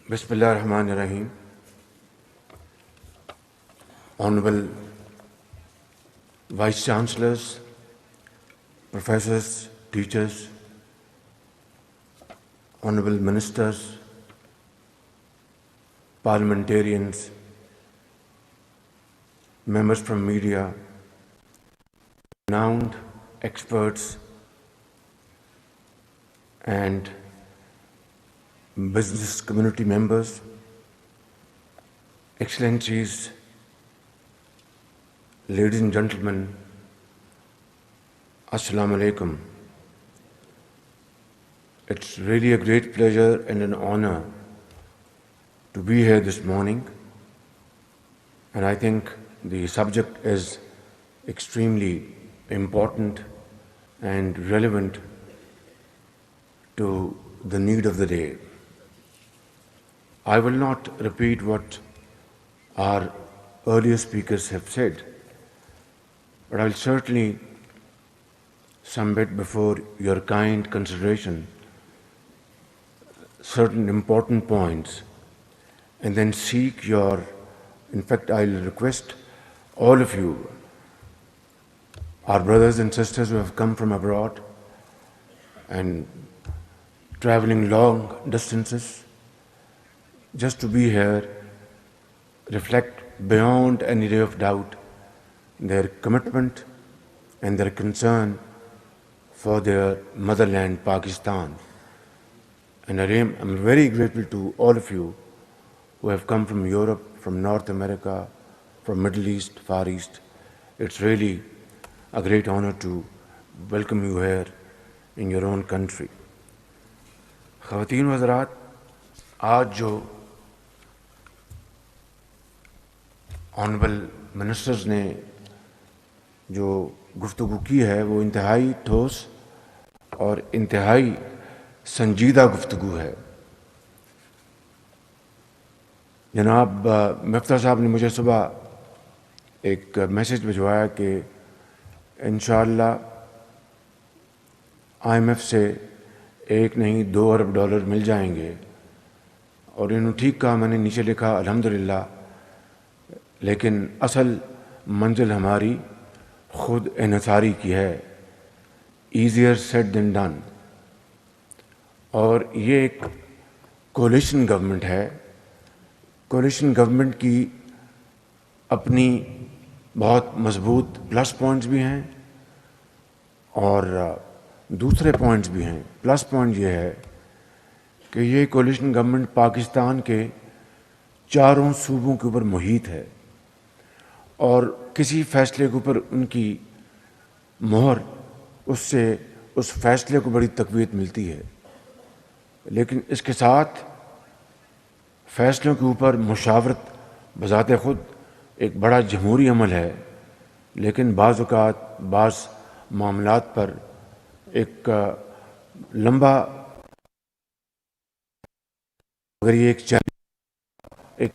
Bismillah ar-Rahman ar-Rahim. Honorable Vice Chancellors, Professors, Teachers, Honorable Ministers, Parliamentarians, members from media, renowned experts, and business community members, Excellencies, ladies and gentlemen, Assalamu alaikum. It's really a great pleasure and an honor to be here this morning, and I think the subject is extremely important and relevant to the need of the day. I will not repeat what our earlier speakers have said, but I will certainly submit before your kind consideration certain important points and then seek your, in fact, I will request all of you, our brothers and sisters who have come from abroad and traveling long distances, just to be here, reflect beyond any ray of doubt their commitment and their concern for their motherland, Pakistan. And I'm very grateful to all of you who have come from Europe, from North America, from Middle East, Far East. It's really a great honor to welcome you here in your own country. خواتین و حضرات، آج جو honourable ministers نے جو گفتگو کی ہے وہ انتہائی ٹھوس اور انتہائی سنجیدہ گفتگو ہے. جناب مفتاح صاحب نے مجھے صبح ایک میسج بھجوایا کہ انشاءاللہ IMF سے ایک نہیں 2 ارب ڈالر مل جائیں گے، اور انہوں نے ٹھیک کہا. میں نے نیچے لکھا الحمدللہ، لیکن اصل منزل ہماری خود انحصاری کی ہے. Easier sad then done. اور یہ ایک کولیشن گورنمنٹ ہے. کولیشن گورنمنٹ کی اپنی بہت مضبوط پلس پوائنٹس بھی ہیں اور دوسرے پوائنٹس بھی ہیں. پلس پوائنٹ یہ ہے کہ یہ کولیشن گورنمنٹ پاکستان کے چاروں صوبوں کے اوپر محیط ہے، اور کسی فیصلے کے اوپر ان کی مہر، اس سے اس فیصلے کو بڑی تقویت ملتی ہے. لیکن اس کے ساتھ فیصلوں کے اوپر مشاورت بذات خود ایک بڑا جمہوری عمل ہے، لیکن بعض اوقات بعض معاملات پر ایک لمبا، اگر یہ ایک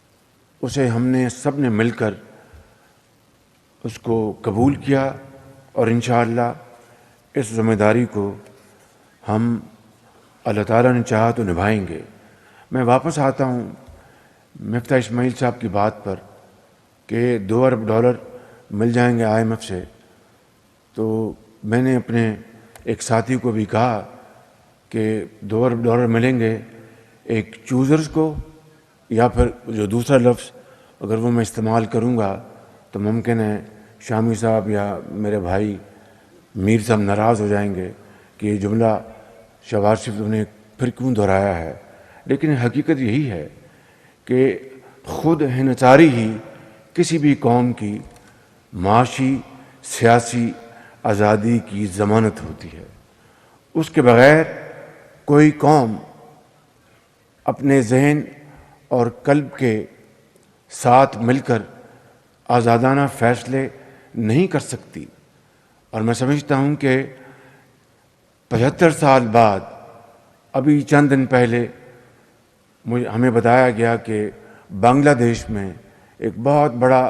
اسے ہم نے سب نے مل کر اس کو قبول کیا، اور انشاءاللہ اس ذمہ داری کو ہم اللہ تعالیٰ نے چاہا تو نبھائیں گے. میں واپس آتا ہوں مفتاح اسماعیل صاحب کی بات پر کہ 2 ارب ڈالر مل جائیں گے IMF سے. تو میں نے اپنے ایک ساتھی کو بھی کہا کہ 2 ارب ڈالر ملیں گے ایک چوزرز کو، یا پھر جو دوسرا لفظ اگر وہ میں استعمال کروں گا تو ممکن ہے شامی صاحب یا میرے بھائی میر صاحب ناراض ہو جائیں گے کہ یہ جملہ شہباز شریف نے پھر کیوں دہرایا ہے. لیکن حقیقت یہی ہے کہ خود انحصاری ہی کسی بھی قوم کی معاشی سیاسی آزادی کی ضمانت ہوتی ہے. اس کے بغیر کوئی قوم اپنے ذہن اور قلب کے ساتھ مل کر آزادانہ فیصلے نہیں کر سکتی. اور میں سمجھتا ہوں کہ 75 سال بعد ابھی چند دن پہلے ہمیں بتایا گیا کہ بنگلہ دیش میں ایک بہت بڑا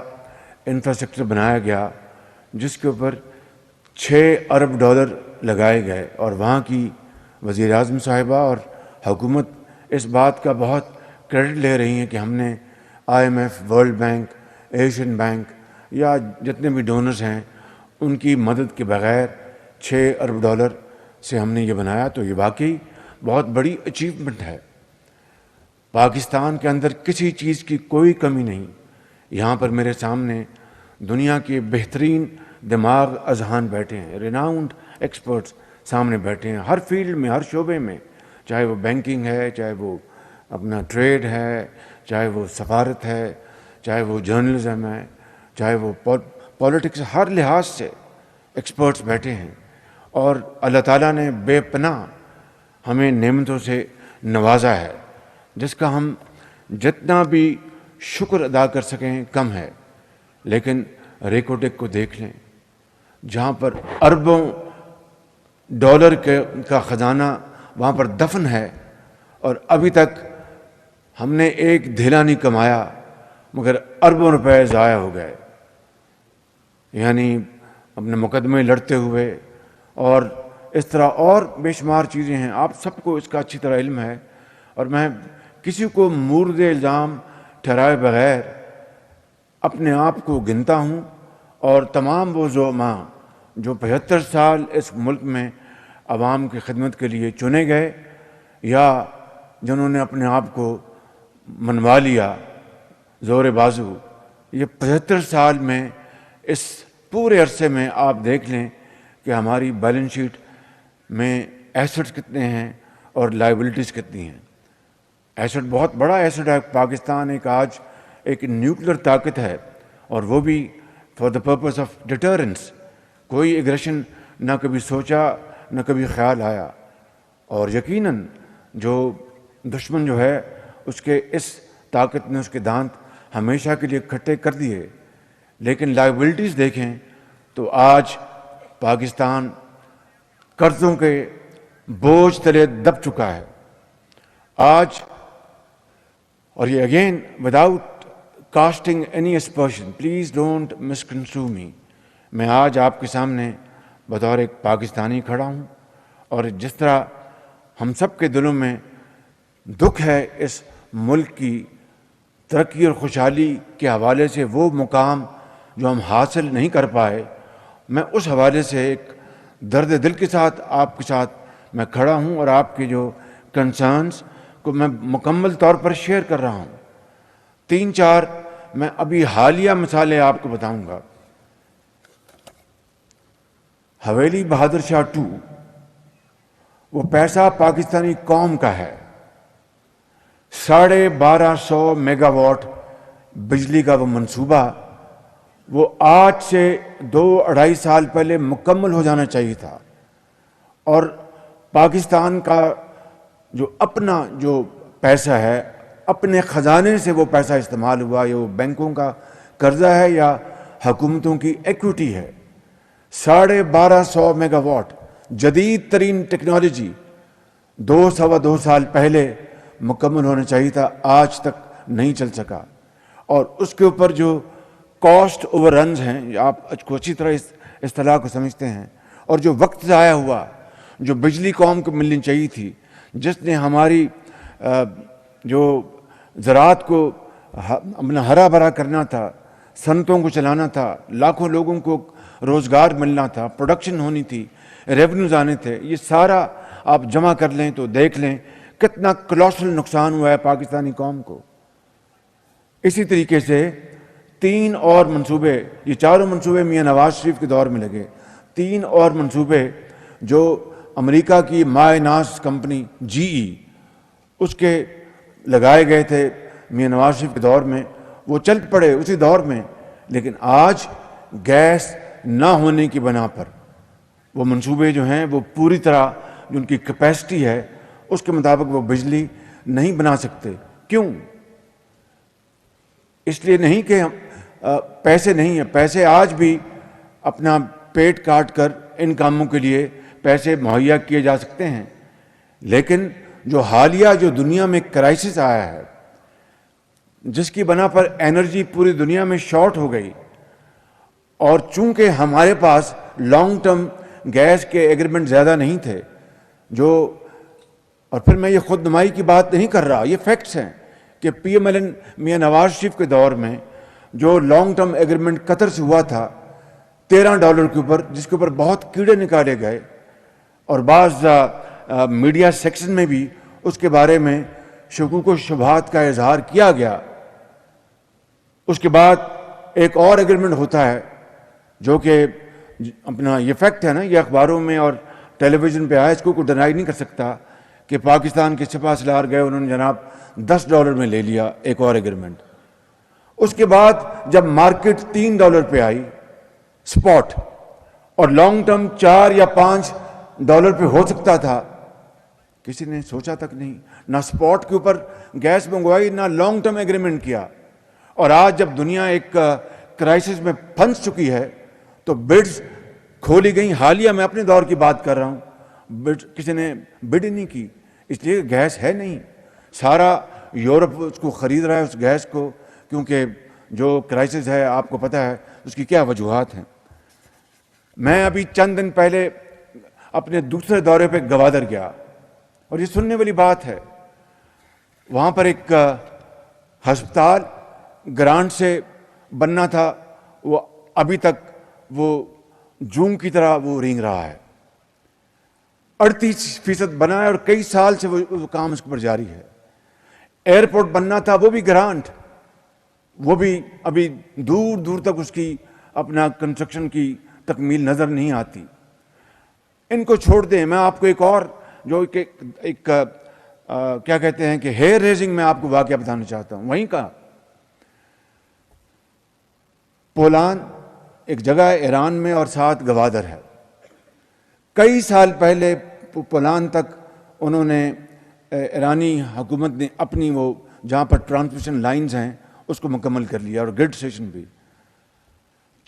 انفراسٹرکچر بنایا گیا جس کے اوپر 6 ارب ڈالر لگائے گئے، اور وہاں کی وزیر اعظم صاحبہ اور حکومت اس بات کا بہت کریڈٹ لے رہی ہیں کہ ہم نے IMF، world bank, Asian bank یا جتنے بھی ڈونرز ہیں ان کی مدد کے بغیر $6 ارب سے ہم نے یہ بنایا، تو یہ واقعی بہت بڑی اچیومنٹ ہے۔ پاکستان کے اندر کسی چیز کی کوئی کمی نہیں۔ یہاں پر میرے سامنے دنیا کے بہترین دماغ اذہان بیٹھے ہیں، ریناؤنڈ ایکسپرٹس سامنے بیٹھے ہیں، ہر فیلڈ میں، ہر شعبے میں، چاہے وہ بینکنگ ہے، چاہے وہ اپنا ٹریڈ ہے، چاہے وہ سفارت ہے، چاہے وہ جرنلزم ہے، چاہے وہ پولیٹکس، ہر لحاظ سے ایکسپرٹس بیٹھے ہیں۔ اور اللہ تعالیٰ نے بے پناہ ہمیں نعمتوں سے نوازا ہے، جس کا ہم جتنا بھی شکر ادا کر سکیں کم ہے۔ لیکن ریکوٹک کو دیکھ لیں، جہاں پر اربوں ڈالر کا خزانہ وہاں پر دفن ہے، اور ابھی تک ہم نے ایک دھیلا نہیں کمایا مگر اربوں روپے ضائع ہو گئے، یعنی اپنے مقدمے لڑتے ہوئے، اور اس طرح اور بے شمار چیزیں ہیں۔ آپ سب کو اس کا اچھی طرح علم ہے، اور میں کسی کو مورد الزام ٹھہرائے بغیر اپنے آپ کو گنتا ہوں، اور تمام وہ زعماء جو 75 سال اس ملک میں عوام کی خدمت کے لیے چنے گئے، یا جنہوں نے اپنے آپ کو منوا لیا زور بازو، یہ 75 سال میں اس پورے عرصے میں آپ دیکھ لیں کہ ہماری بیلنس شیٹ میں ایسٹس کتنے ہیں اور لائبلٹیز کتنی ہیں۔ ایسٹ بہت بڑا ایسٹ ہے۔ پاکستان آج ایک نیوکلیر طاقت ہے، اور وہ بھی for the purpose of deterrence. کوئی ایگریشن نہ کبھی سوچا، نہ کبھی خیال آیا، اور یقیناً جو دشمن جو ہے اس کے اس طاقت نے اس کے دانت ہمیشہ کے لیے کھٹے کر دیے۔ لیکن لائبلٹیز دیکھیں تو آج پاکستان قرضوں کے بوجھ تلے دب چکا ہے آج۔ اور یہ again without casting any aspersion, please don't misconstrue me, میں آج آپ کے سامنے بطور ایک پاکستانی کھڑا ہوں، اور جس طرح ہم سب کے دلوں میں دکھ ہے اس ملک کی ترقی اور خوشحالی کے حوالے سے، وہ مقام جو ہم حاصل نہیں کر پائے، میں اس حوالے سے ایک درد دل کے ساتھ آپ کے ساتھ میں کھڑا ہوں، اور آپ کے جو کنسرنز کو میں مکمل طور پر شیئر کر رہا ہوں۔ 3-4 میں ابھی حالیہ مثالیں آپ کو بتاؤں گا۔ حویلی بہادر شاہ 2، وہ پیسہ پاکستانی قوم کا ہے۔ 1250 میگا واٹ بجلی کا وہ منصوبہ، وہ آج سے 2-2.5 سال پہلے مکمل ہو جانا چاہیے تھا، اور پاکستان کا جو اپنا جو پیسہ ہے، اپنے خزانے سے وہ پیسہ استعمال ہوا، یا وہ بینکوں کا قرضہ ہے یا حکومتوں کی ایکوٹی ہے۔ 1250 میگا واٹ جدید ترین ٹیکنالوجی 2-2.25 سال پہلے مکمل ہونا چاہیے تھا، آج تک نہیں چل سکا۔ اور اس کے اوپر جو کاسٹ اوور رنز ہیں، آپ کو اچھی طرح اس اصطلاح کو سمجھتے ہیں، اور جو وقت ضائع ہوا، جو بجلی قوم کو ملنی چاہیے تھی، جس نے ہماری جو زراعت کو اپنا ہرا بھرا کرنا تھا، صنعتوں کو چلانا تھا، لاکھوں لوگوں کو روزگار ملنا تھا، پروڈکشن ہونی تھی، ریونیوز آنے تھے، یہ سارا آپ جمع کر لیں تو دیکھ لیں کتنا کولوسل نقصان ہوا ہے پاکستانی قوم کو۔ اسی طریقے سے 3 اور منصوبے، یہ چاروں منصوبے میاں نواز شریف کے دور میں لگے، 3 اور منصوبے جو امریکہ کی مائع ناز کمپنی GE اس کے لگائے گئے تھے میاں نواز شریف کے دور میں، وہ چل پڑے اسی دور میں، لیکن آج گیس نہ ہونے کی بنا پر وہ منصوبے جو ہیں وہ پوری طرح جو ان کی کیپیسٹی ہے اس کے مطابق وہ بجلی نہیں بنا سکتے۔ کیوں؟ اس لیے نہیں کہ پیسے نہیں ہیں، پیسے آج بھی اپنا پیٹ کاٹ کر ان کاموں کے لیے پیسے مہیا کیے جا سکتے ہیں، لیکن جو حالیہ جو دنیا میں کرائسس آیا ہے، جس کی بنا پر انرجی پوری دنیا میں شارٹ ہو گئی، اور چونکہ ہمارے پاس لانگ ٹرم گیس کے ایگریمنٹ زیادہ نہیں تھے، اور پھر میں یہ خود نمائی کی بات نہیں کر رہا، یہ فیکٹس ہیں کہ P M L N Mian Nawaz Sharif کے دور میں جو لانگ ٹرم ایگریمنٹ قطر سے ہوا تھا $13 کے اوپر، جس کے اوپر بہت کیڑے نکالے گئے اور بعض میڈیا سیکشن میں بھی اس کے بارے میں شکوک و شبہات کا اظہار کیا گیا، اس کے بعد ایک اور ایگریمنٹ ہوتا ہے جو کہ اپنا یہ فیکٹ ہے نا، یہ اخباروں میں اور ٹیلی ویژن پہ آیا، اس کو کوئی ڈینائی نہیں کر سکتا کہ پاکستان کے سپاہ سالار گئے، انہوں نے جناب $10 میں لے لیا ایک اور ایگریمنٹ۔ اس کے بعد جب مارکیٹ $3 پہ آئی سپاٹ اور لانگ ٹرم $4 یا $5 پہ ہو سکتا تھا، کسی نے سوچا تک نہیں، نہ سپاٹ کے اوپر گیس منگوائی نہ لانگ ٹرم ایگریمنٹ کیا۔ اور آج جب دنیا ایک کرائسس میں پھنس چکی ہے تو بڈز کھولی گئی، حالیہ میں اپنے دور کی بات کر رہا ہوں، کسی نے بڈ نہیں کی، اس لیے گیس ہے نہیں، سارا یورپ اس کو خرید رہا ہے اس گیس کو، کیونکہ جو کرائسس ہے آپ کو پتہ ہے اس کی کیا وجوہات ہیں۔ میں ابھی چند دن پہلے اپنے دوسرے دورے پہ گوادر گیا اور یہ سننے والی بات ہے، وہاں پر ایک ہسپتال گرانٹ سے بننا تھا، وہ ابھی تک وہ جون کی طرح وہ رینگ رہا ہے، 38% بنا ہے اور کئی سال سے وہ کام اس پر جاری ہے۔ ایئرپورٹ بننا تھا، وہ بھی گرانٹ، وہ بھی ابھی دور دور تک اس کی اپنا کنسٹرکشن کی تکمیل نظر نہیں آتی۔ ان کو چھوڑ دیں، میں آپ کو ایک اور جو ایک کیا کہتے ہیں کہ ہیئر ریزنگ میں آپ کو واقعہ بتانا چاہتا ہوں۔ وہیں کا پولان ایک جگہ ہے ایران میں اور ساتھ گوادر ہے، کئی سال پہلے پولان تک انہوں نے ایرانی حکومت نے اپنی وہ جہاں پر ٹرانسمیشن لائنز ہیں اس کو مکمل کر لیا، اور گرڈ اسٹیشن بھی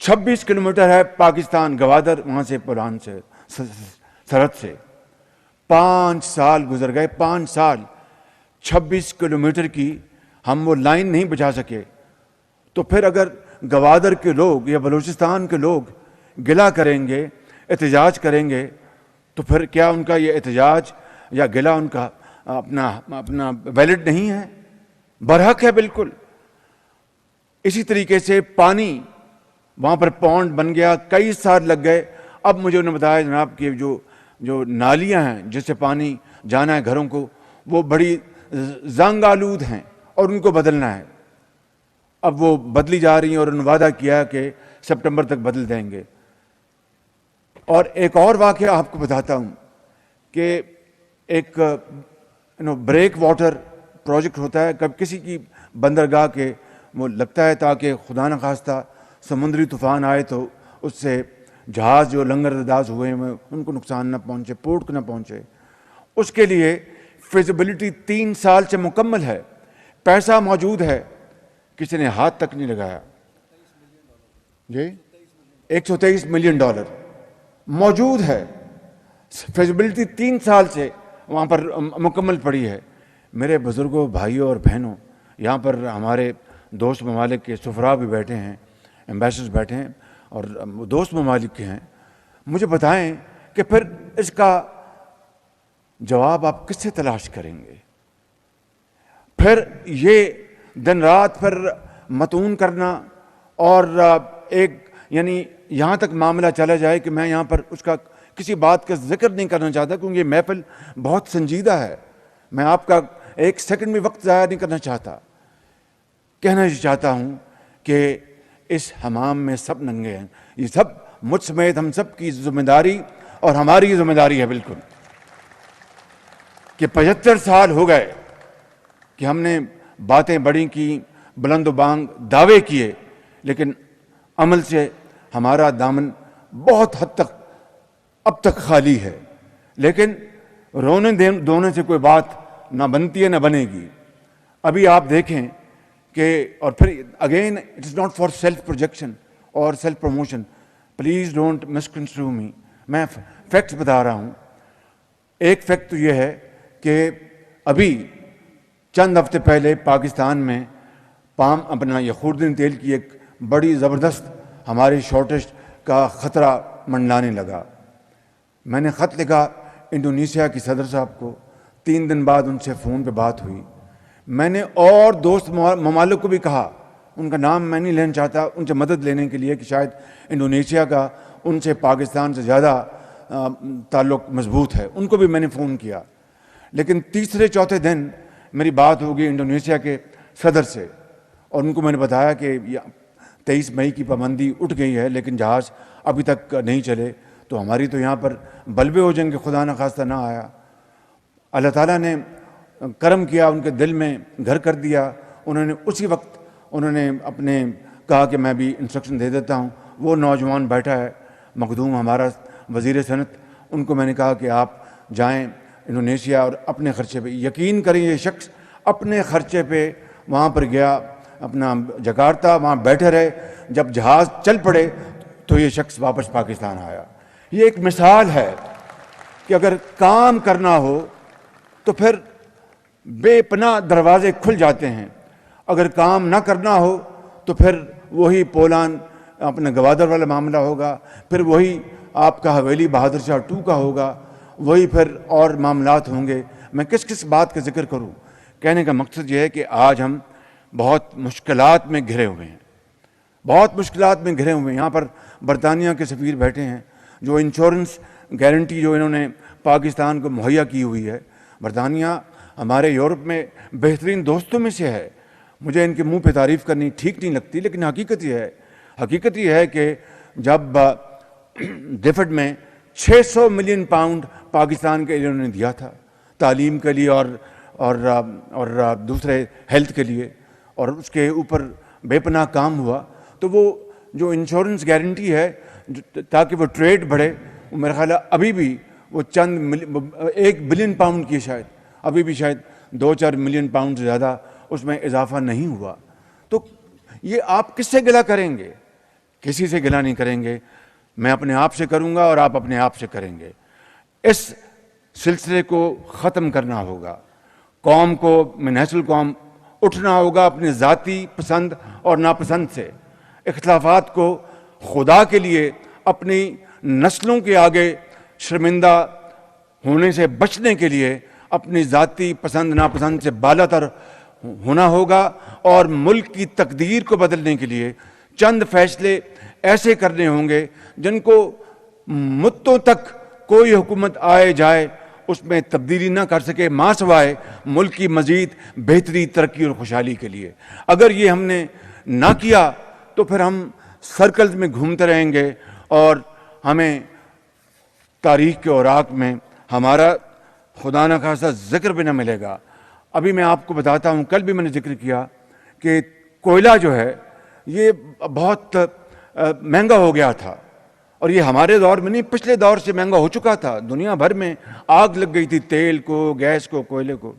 26 کلومیٹر ہے پاکستان گوادر وہاں سے پولان سے سرحد سے۔ 5 سال گزر گئے، 5 سال 26 کلومیٹر کی ہم وہ لائن نہیں بچا سکے۔ تو پھر اگر گوادر کے لوگ یا بلوچستان کے لوگ گلہ کریں گے، احتجاج کریں گے، تو پھر کیا ان کا یہ احتجاج یا گلہ ان کا اپنا ویلڈ نہیں ہے؟ برحق ہے بالکل۔ اسی طریقے سے پانی وہاں پر پونڈ بن گیا، کئی سال لگ گئے، اب مجھے انہوں نے بتایا جناب کہ جو نالیاں ہیں جس سے پانی جانا ہے گھروں کو، وہ بڑی زنگ آلود ہیں اور ان کو بدلنا ہے۔ اب وہ بدلی جا رہی ہیں اور انہوں نے وعدہ کیا کہ سپٹمبر تک بدل دیں گے۔ اور ایک اور واقعہ آپ کو بتاتا ہوں کہ ایک بریک واٹر پروجیکٹ ہوتا ہے، کب کسی کی بندرگاہ کے وہ لگتا ہے تاکہ خدا نخواستہ سمندری طوفان آئے تو اس سے جہاز جو لنگر انداز ہوئے ہیں ان کو نقصان نہ پہنچے، پورٹ کو نہ پہنچے۔ اس کے لیے فیزیبلٹی 3 سال سے مکمل ہے، پیسہ موجود ہے، کسی نے ہاتھ تک نہیں لگایا۔ جی $123 ملین موجود ہے، فیزیبلٹی 3 سال سے وہاں پر مکمل پڑی ہے۔ میرے بزرگوں، بھائیوں اور بہنوں، یہاں پر ہمارے دوست ممالک کے سفراء بھی بیٹھے ہیں، ایمبیسڈرز بیٹھے ہیں اور دوست ممالک کے ہیں، مجھے بتائیں کہ پھر اس کا جواب آپ کس سے تلاش کریں گے؟ پھر یہ دن رات پھر متون کرنا اور ایک یعنی یہاں تک معاملہ چلا جائے کہ میں یہاں پر اس کا کسی بات کا ذکر نہیں کرنا چاہتا کیونکہ یہ محفل بہت سنجیدہ ہے، میں آپ کا ایک سیکنڈ بھی وقت ضائع نہیں کرنا چاہتا۔ کہنا یہ چاہتا ہوں کہ اس حمام میں سب ننگے ہیں، یہ سب مجھ سمیت ہم سب کی ذمہ داری اور ہماری ذمہ داری ہے بالکل کہ 75 سال ہو گئے کہ ہم نے باتیں بڑی کی، بلند و بانگ دعوے کیے، لیکن عمل سے ہمارا دامن بہت حد تک اب تک خالی ہے۔ لیکن رونے دھونے سے کوئی بات نہ بنتی ہے نہ بنے گی۔ ابھی آپ دیکھیں کہ اور پھر again it is not for self projection اور self promotion, please don't misconstrue me, میں فیکٹس بتا رہا ہوں۔ ایک فیکٹ تو یہ ہے کہ ابھی چند ہفتے پہلے پاکستان میں اپنا یہ خوردنی تیل کی ایک بڑی زبردست ہماری شارٹیج کا خطرہ منڈلانے لگا۔ میں نے خط لکھا انڈونیشیا کی صدر صاحب کو، 3 دن بعد ان سے فون پہ بات ہوئی۔ میں نے اور دوست ممالک کو بھی کہا، ان کا نام میں نہیں لینا چاہتا، ان سے مدد لینے کے لیے کہ شاید انڈونیشیا کا ان سے پاکستان سے زیادہ تعلق مضبوط ہے، ان کو بھی میں نے فون کیا۔ لیکن تیسرے چوتھے دن میری بات ہوگی انڈونیشیا کے صدر سے، اور ان کو میں نے بتایا کہ 23 مئی کی پابندی اٹھ گئی ہے لیکن جہاز ابھی تک نہیں چلے، تو ہماری تو یہاں پر بلبے ہو جائیں گے، خدا نہ خواستہ نہ آیا۔ اللہ تعالیٰ نے کرم کیا، ان کے دل میں گھر کر دیا، انہوں نے اسی وقت اپنے کہا کہ میں بھی انسٹرکشن دے دیتا ہوں۔ وہ نوجوان بیٹھا ہے مخدوم ہمارا وزیر صنعت، ان کو میں نے کہا کہ آپ جائیں انڈونیشیا اور اپنے خرچے پہ، یقین کریں یہ شخص اپنے خرچے پہ وہاں پر گیا، اپنا جکارتا وہاں بیٹھے رہے، جب جہاز چل پڑے تو یہ شخص واپس پاکستان آیا۔ یہ ایک مثال ہے کہ اگر کام کرنا ہو تو پھر بے پناہ دروازے کھل جاتے ہیں، اگر کام نہ کرنا ہو تو پھر وہی پولان اپنا گوادر والا معاملہ ہوگا، پھر وہی آپ کا حویلی بہادر شاہ 2 کا ہوگا، وہی پھر اور معاملات ہوں گے۔ میں کس بات کا ذکر کروں؟ کہنے کا مقصد یہ ہے کہ آج ہم بہت مشکلات میں گھرے ہوئے ہیں، بہت مشکلات میں گھرے ہوئے ہیں۔ یہاں پر برطانیہ کے سفیر بیٹھے ہیں، جو انشورنس گارنٹی جو انہوں نے پاکستان کو مہیا کی ہوئی ہے، برطانیہ ہمارے یورپ میں بہترین دوستوں میں سے ہے۔ مجھے ان کے منہ پہ تعریف کرنی ٹھیک نہیں لگتی، لیکن حقیقت یہ ہے کہ جب ڈیفڈ میں 600 ملین پاؤنڈ پاکستان کے لیے انہوں نے دیا تھا، تعلیم کے لیے اور دوسرے ہیلتھ کے لیے، اور اس کے اوپر بے پناہ کام ہوا، تو وہ جو انشورنس گارنٹی ہے تاکہ وہ ٹریڈ بڑھے، وہ میرا خیال ہے ابھی بھی وہ 1 بلین پاؤنڈ کی شاید، ابھی بھی شاید 2-4 ملین پاؤنڈ سے زیادہ اس میں اضافہ نہیں ہوا۔ تو یہ آپ کس سے گلہ کریں گے؟ کسی سے گلہ نہیں کریں گے، میں اپنے آپ سے کروں گا اور آپ اپنے آپ سے کریں گے۔ اس سلسلے کو ختم کرنا ہوگا، قوم کو، نسل قوم اٹھنا ہوگا اپنے ذاتی پسند اور ناپسند سے، اختلافات کو خدا کے لیے اپنی نسلوں کے آگے شرمندہ ہونے سے بچنے کے لیے اپنی ذاتی پسند ناپسند سے بالا تر ہونا ہوگا، اور ملک کی تقدیر کو بدلنے کے لیے چند فیصلے ایسے کرنے ہوں گے جن کو مدتوں تک کوئی حکومت آئے جائے اس میں تبدیلی نہ کر سکے، ماں سوائے ملک کی مزید بہتری، ترقی اور خوشحالی کے لیے۔ اگر یہ ہم نے نہ کیا تو پھر ہم سرکلز میں گھومتے رہیں گے اور ہمیں تاریخ کے اوراق میں ہمارا خدا نہ خواستہ ذکر بھی نہ ملے گا۔ ابھی میں آپ کو بتاتا ہوں، کل بھی میں نے ذکر کیا کہ کوئلہ جو ہے یہ بہت مہنگا ہو گیا تھا، اور یہ ہمارے دور میں نہیں، پچھلے دور سے مہنگا ہو چکا تھا، دنیا بھر میں آگ لگ گئی تھی تیل کو، گیس کو، کوئلے کو۔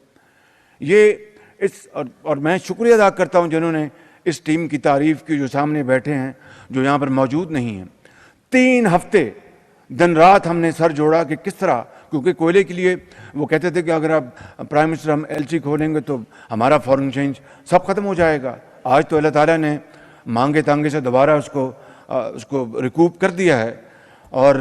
اور میں شکریہ ادا کرتا ہوں جنہوں نے اس ٹیم کی تعریف کی، جو سامنے بیٹھے ہیں، جو یہاں پر موجود نہیں ہیں۔ 3 ہفتے دن رات ہم نے سر جوڑا کہ کس طرح، کیونکہ کوئلے کے لیے وہ کہتے تھے کہ اگر آپ پرائم منسٹر ہم LC کھولیں گے تو ہمارا فورن ایکسچینج سب ختم ہو جائے گا۔ آج تو اللہ تعالیٰ نے مانگے تانگے سے دوبارہ اس کو ریکوپ کر دیا ہے، اور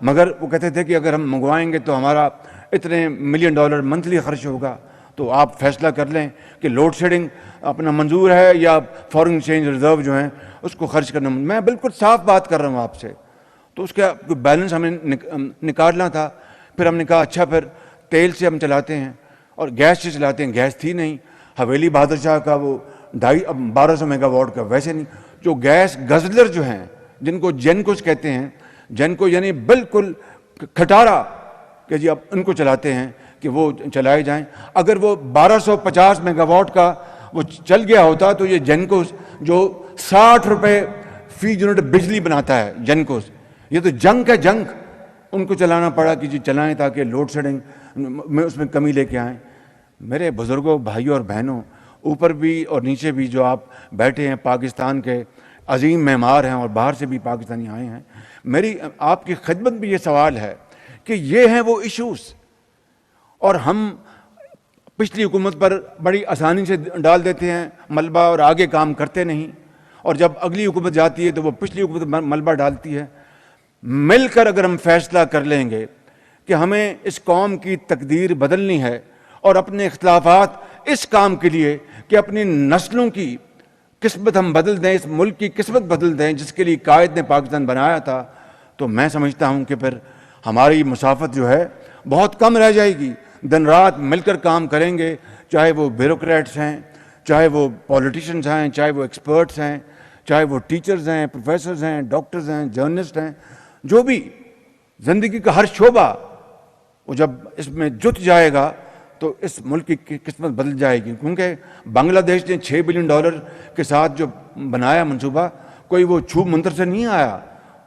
مگر وہ کہتے تھے کہ اگر ہم منگوائیں گے تو ہمارا اتنے $1 ملین منتھلی خرچ ہوگا، تو آپ فیصلہ کر لیں کہ لوڈ شیڈنگ اپنا منظور ہے یا فورن ایکسچینج ریزرو جو ہیں اس کو خرچ کرنا۔ میں بالکل صاف بات کر رہا ہوں آپ سے، تو اس کا بیلنس ہمیں نکالنا تھا۔ پھر ہم نے کہا اچھا پھر تیل سے ہم چلاتے ہیں اور گیس سے چلاتے ہیں، گیس تھی نہیں، حویلی بہادر شاہ کا وہ 1200 میگا واٹ کا، ویسے نہیں، جو گیس گزلر جو ہیں جن کو جینکوز کہتے ہیں، جینکو یعنی بالکل کھٹارا، کہ جی اب ان کو چلاتے ہیں کہ وہ چلائے جائیں۔ اگر وہ 1250 میگا واٹ کا وہ چل گیا ہوتا تو یہ جینکوز جو 60 روپے فی یونٹ بجلی بناتا ہے، جینکوز، یہ تو جنگ ہے، جنگ، ان کو چلانا پڑا کہ جی چلائیں تاکہ لوڈ شیڈنگ میں اس میں کمی لے کے آئیں۔ میرے بزرگوں، بھائیوں اور بہنوں، اوپر بھی اور نیچے بھی جو آپ بیٹھے ہیں، پاکستان کے عظیم معمار ہیں اور باہر سے بھی پاکستانی آئے ہیں، میری آپ کی خدمت بھی یہ سوال ہے کہ یہ ہیں وہ ایشوز، اور ہم پچھلی حکومت پر بڑی آسانی سے ڈال دیتے ہیں ملبہ اور آگے کام کرتے نہیں، اور جب اگلی حکومت جاتی ہے تو وہ پچھلی حکومت ملبہ ڈالتی ہے۔ مل کر اگر ہم فیصلہ کر لیں گے کہ ہمیں اس قوم کی تقدیر بدلنی ہے اور اپنے اختلافات اس کام کے لیے کہ اپنی نسلوں کی قسمت ہم بدل دیں, اس ملک کی قسمت بدل دیں جس کے لیے قائد نے پاکستان بنایا تھا, تو میں سمجھتا ہوں کہ پھر ہماری مسافت جو ہے بہت کم رہ جائے گی. دن رات مل کر کام کریں گے, چاہے وہ بیوروکریٹس ہیں, چاہے وہ پولیٹیشنز ہیں, چاہے وہ ایکسپرٹس ہیں, چاہے وہ ٹیچرز ہیں, پروفیسرز ہیں, ڈاکٹرز ہیں, جرنلسٹ ہیں, جو بھی زندگی کا ہر شعبہ وہ جب اس میں جت جائے گا تو اس ملک کی قسمت بدل جائے گی. کیونکہ بنگلہ دیش نے $6 بلین کے ساتھ جو بنایا منصوبہ, کوئی وہ چھوب منتر سے نہیں آیا,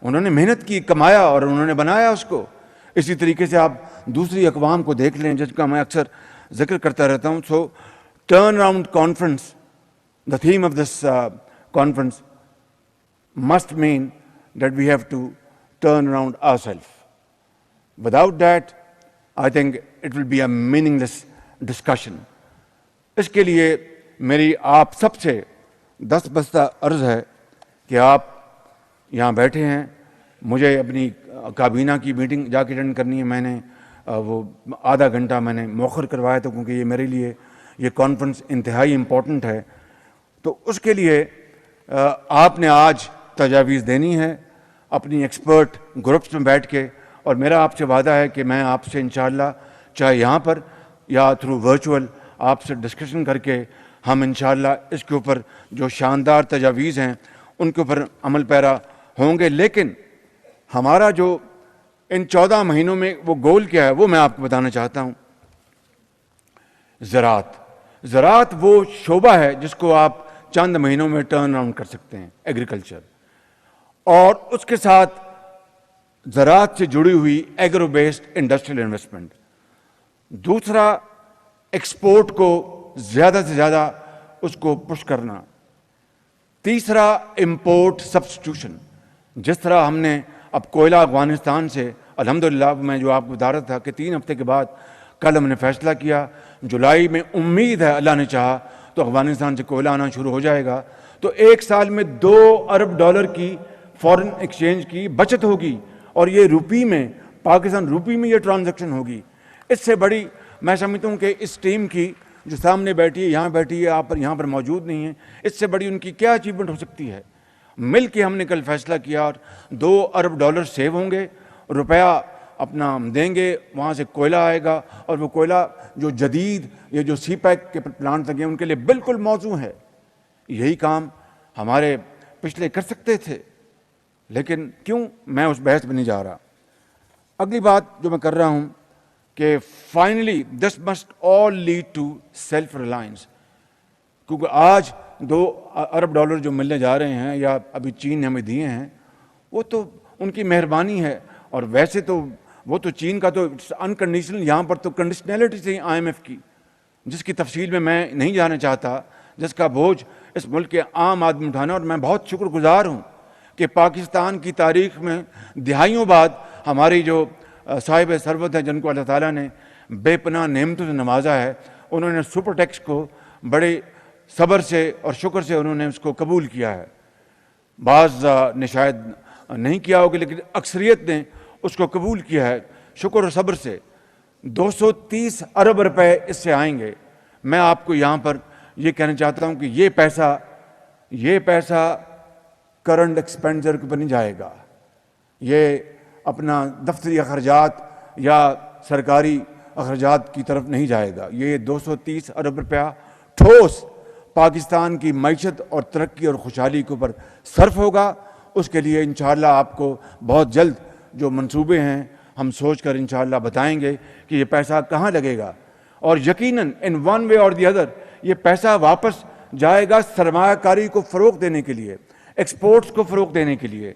انہوں نے محنت کی, کمایا اور انہوں نے بنایا اس کو. اسی طریقے سے آپ دوسری اقوام کو دیکھ لیں جس کا میں اکثر ذکر کرتا رہتا ہوں. So turnaround conference, the theme of this conference must mean that we have to turn around ourselves. Without that, I think it will be a meaningless discussion. اس کے لیے میری آپ سب سے دست بستہ عرض ہے کہ آپ یہاں بیٹھے ہیں, مجھے اپنی کابینہ کی میٹنگ جا کے اٹینڈ کرنی ہے. میں نے وہ آدھا گھنٹہ میں نے مؤخر کروایا تھا کیونکہ یہ میرے لیے یہ کانفرنس انتہائی امپورٹنٹ ہے. تو اس کے لیے آپ نے آج تجاویز دینی ہے اپنی ایکسپرٹ گروپس میں بیٹھ کے, اور میرا آپ سے وعدہ ہے کہ میں آپ سے انشاءاللہ چاہے یہاں پر یا تھرو ورچوئل آپ سے ڈسکشن کر کے ہم انشاءاللہ اس کے اوپر جو شاندار تجاویز ہیں ان کے اوپر عمل پیرا ہوں گے. لیکن ہمارا جو ان 14 مہینوں میں وہ گول کیا ہے وہ میں آپ کو بتانا چاہتا ہوں. زراعت وہ شعبہ ہے جس کو آپ چند مہینوں میں ٹرن اراؤنڈ کر سکتے ہیں, ایگریکلچر, اور اس کے ساتھ زراعت سے جڑی ہوئی ایگرو بیسڈ انڈسٹریل انویسٹمنٹ. دوسرا, ایکسپورٹ کو زیادہ سے زیادہ اس کو پش کرنا. تیسرا, امپورٹ سبسٹیوشن. جس طرح ہم نے اب کوئلہ افغانستان سے الحمدللہ, میں جو آپ کو بتا رہا تھا کہ 3 ہفتے کے بعد کل ہم نے فیصلہ کیا, جولائی میں امید ہے اللہ نے چاہا تو افغانستان سے کوئلہ آنا شروع ہو جائے گا. تو 1 سال میں $2 ارب کی فارن ایکسچینج کی بچت ہوگی, اور یہ روپی میں, پاکستان روپی میں یہ ٹرانزیکشن ہوگی. اس سے بڑی میں سمجھتا ہوں کہ اس ٹیم کی جو سامنے بیٹھی ہے, یہاں بیٹھی ہے, آپ یہاں پر موجود نہیں ہیں, اس سے بڑی ان کی کیا اچیومنٹ ہو سکتی ہے. مل کے ہم نے کل فیصلہ کیا اور $2 ارب سیو ہوں گے, روپیہ اپنا دیں گے, وہاں سے کوئلہ آئے گا, اور وہ کوئلہ جو جدید یہ جو سی پیک کے پلانٹ لگے ہیں ان کے لیے بالکل موزوں ہے. یہی کام ہمارے پچھلے کر سکتے تھے, لیکن کیوں, میں اس بحث میں نہیں جا رہا. اگلی بات جو میں کر رہا ہوں کہ finally this must all lead to self reliance. کیونکہ آج $2 ارب جو ملنے جا رہے ہیں یا ابھی چین نے ہمیں دیے ہیں, وہ تو ان کی مہربانی ہے, اور ویسے تو وہ تو چین کا تو انکنڈیشنل, یہاں پر تو کنڈیشنلٹی سے IMF کی, جس کی تفصیل میں نہیں جانا چاہتا, جس کا بوجھ اس ملک کے عام آدمی اٹھانا. اور میں بہت شکر گزار ہوں کہ پاکستان کی تاریخ میں دہائیوں بعد ہماری جو صاحب ثروت ہیں جن کو اللہ تعالیٰ نے بے پناہ نعمتوں سے نوازا ہے, انہوں نے سپر ٹیکس کو بڑے صبر سے اور شکر سے انہوں نے اس کو قبول کیا ہے. بعض نے شاید نہیں کیا ہوگا, لیکن اکثریت نے اس کو قبول کیا ہے شکر اور صبر سے. 230 ارب روپے اس سے آئیں گے. میں آپ کو یہاں پر یہ کہنا چاہتا ہوں کہ یہ پیسہ کرنٹ ایکسپینڈیچر کے اوپر نہیں جائے گا, یہ اپنا دفتری اخراجات یا سرکاری اخراجات کی طرف نہیں جائے گا. یہ 230 ارب روپیہ ٹھوس پاکستان کی معیشت اور ترقی اور خوشحالی کے اوپر صرف ہوگا. اس کے لیے انشاءاللہ آپ کو بہت جلد جو منصوبے ہیں ہم سوچ کر انشاءاللہ بتائیں گے کہ یہ پیسہ کہاں لگے گا. اور یقیناً ان ون وے اور دی ادر یہ پیسہ واپس جائے گا سرمایہ کاری کو فروغ دینے کے لیے, ایکسپورٹس کو فروغ دینے کے لیے.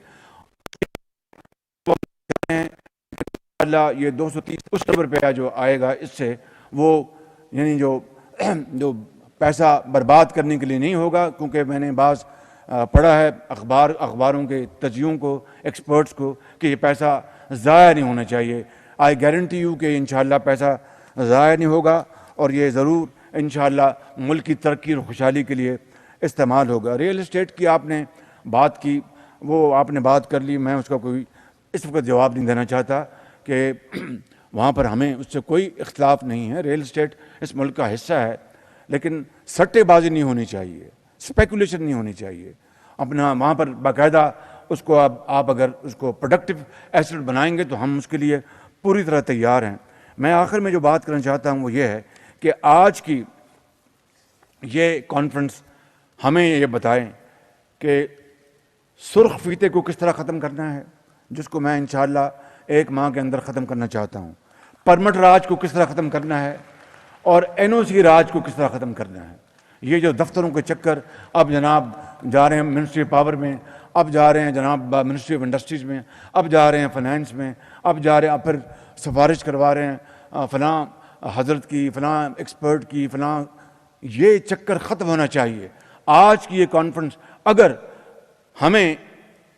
اللہ یہ 230 ارب روپیہ جو آئے گا اس سے وہ یعنی جو پیسہ برباد کرنے کے لیے نہیں ہوگا, کیونکہ میں نے بعض پڑھا ہے اخباروں کے تجزیوں کو, ایکسپرٹس کو, کہ یہ پیسہ ضائع نہیں ہونا چاہیے. آئی گارنٹی یو کہ انشاءاللہ پیسہ ضائع نہیں ہوگا, اور یہ ضرور انشاءاللہ ملک کی ترقی اور خوشحالی کے لیے استعمال ہوگا. ریئل اسٹیٹ کی آپ نے بات کی, وہ آپ نے بات کر لی, میں اس کا کوئی اس وقت جواب نہیں دینا چاہتا کہ وہاں پر ہمیں اس سے کوئی اختلاف نہیں ہے. ریئل اسٹیٹ اس ملک کا حصہ ہے, لیکن سٹے بازی نہیں ہونی چاہیے، اسپیکولیشن نہیں ہونی چاہیے. اپنا وہاں پر باقاعدہ اس کو آپ اگر اس کو پروڈکٹیو ایسٹ بنائیں گے تو ہم اس کے لیے پوری طرح تیار ہیں. میں آخر میں جو بات کرنا چاہتا ہوں وہ یہ ہے کہ آج کی یہ کانفرنس ہمیں یہ بتائیں کہ سرخ فیتے کو کس طرح ختم کرنا ہے، جس کو میں انشاءاللہ 1 ماہ کے اندر ختم کرنا چاہتا ہوں. پرمٹ راج کو کس طرح ختم کرنا ہے اور NOC راج کو کس طرح ختم کرنا ہے. یہ جو دفتروں کے چکر اب جناب جا رہے ہیں منسٹری آف پاور میں، اب جا رہے ہیں جناب منسٹری آف انڈسٹریز میں، اب جا رہے ہیں فائنانس میں، اب جا رہے ہیں اب پھر سفارش کروا رہے ہیں فلاں حضرت کی، فلاں ایکسپرٹ کی، فلاں. یہ چکر ختم ہونا چاہیے. آج کی یہ کانفرنس اگر ہمیں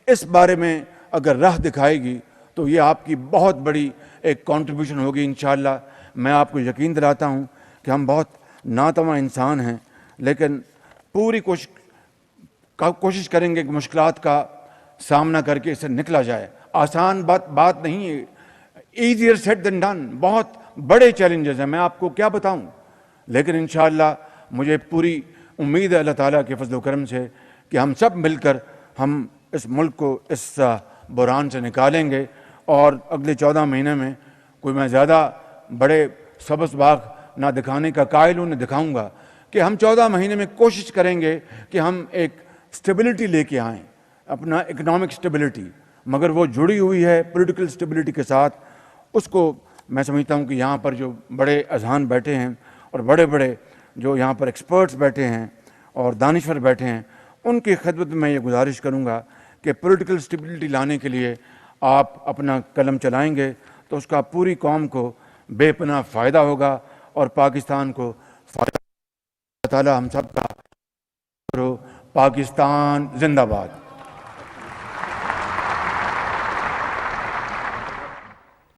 اس بارے میں اگر راہ دکھائے گی تو یہ آپ کی بہت بڑی ایک کنٹریبیوشن ہوگی انشاءاللہ. میں آپ کو یقین دلاتا ہوں کہ ہم بہت ناتواں انسان ہیں، لیکن پوری کوشش کریں گے کہ مشکلات کا سامنا کر کے اسے نکلا جائے. آسان بات نہیں ہے، ایزیئر سیڈ دین ڈن. بہت بڑے چیلنجز ہیں، میں آپ کو کیا بتاؤں، لیکن انشاءاللہ مجھے پوری امید ہے اللہ تعالیٰ کے فضل و کرم سے کہ ہم سب مل کر ہم اس ملک کو اس بحران سے نکالیں گے. اور اگلے 14 مہینے میں کوئی میں زیادہ بڑے سبز باغ نہ دکھانے کا قائل ہوں، نہ دکھاؤں گا کہ ہم 14 مہینے میں کوشش کریں گے کہ ہم ایک سٹیبلٹی لے کے آئیں، اپنا اکنامک سٹیبلٹی، مگر وہ جڑی ہوئی ہے پولیٹیکل سٹیبلٹی کے ساتھ. اس کو میں سمجھتا ہوں کہ یہاں پر جو بڑے اذہان بیٹھے ہیں اور بڑے بڑے جو یہاں پر ایکسپرٹس بیٹھے ہیں اور دانشور بیٹھے ہیں، ان کی خدمت میں یہ گزارش کروں گا کہ پولیٹیکل سٹیبلٹی لانے کے لیے آپ اپنا قلم چلائیں گے تو اس کا پوری قوم کو بے پناہ فائدہ ہوگا اور پاکستان کو فائدہ. اللہ تعالیٰ ہم سب کا. پاکستان زندہ باد.